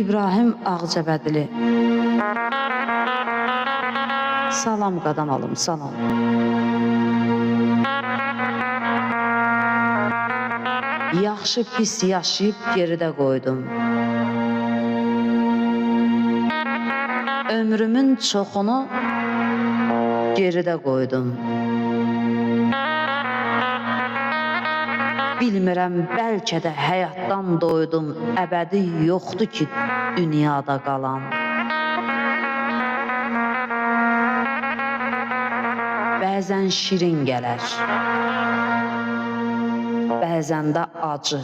İbrahim Ağcabədili. Salam qadan alım, salam. Yaxşı pis yaşayıb geridə qoydum. Ömrümün çoxunu geridə qoydum. Bilmirəm, bəlkə də həyatdan doydum, əbədi yoxdur ki, dünyada qalan. Bəzən şirin gələr, bəzən də acı.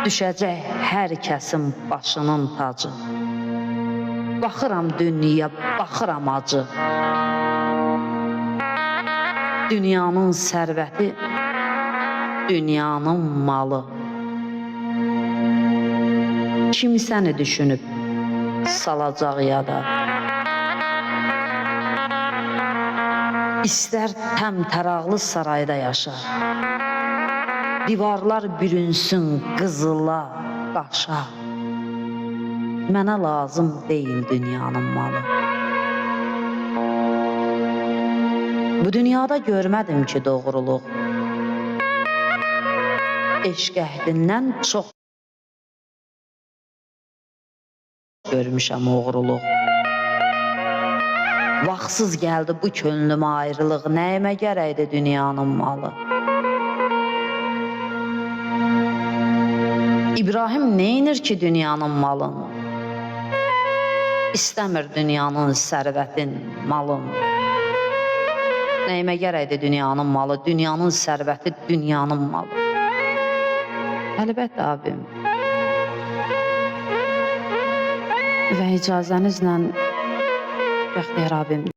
Düşəcək hər kəsin başının tacı. Baxıram dünyaya, baxıram acı. Dünyanın sərvəti, dünyanın malı. Kimsəni düşünüb salacaq yada. İstər təmtəraqlı sarayda yaşa. Divarlar bürünsün qızıla, daşa. Mənə lazım deyil dünyanın malı. Bu dünyada görmədim ki, doğruluq. Eşq əhdindən çox görmüşəm oğruluq. Vaxtsız gəldi bu könlümə ayrılıq, nəyimə gərəkdi dünyanın malı. İbrahim neynir ki dünyanın malın? İstəmir dünyanın sərvətin, malın. Nəyimə gərəkdi dünyanın malı, dünyanın sərvəti, dünyanın malı. Əlbəttə abim. Və icazənizlə Bəxtiyar abim.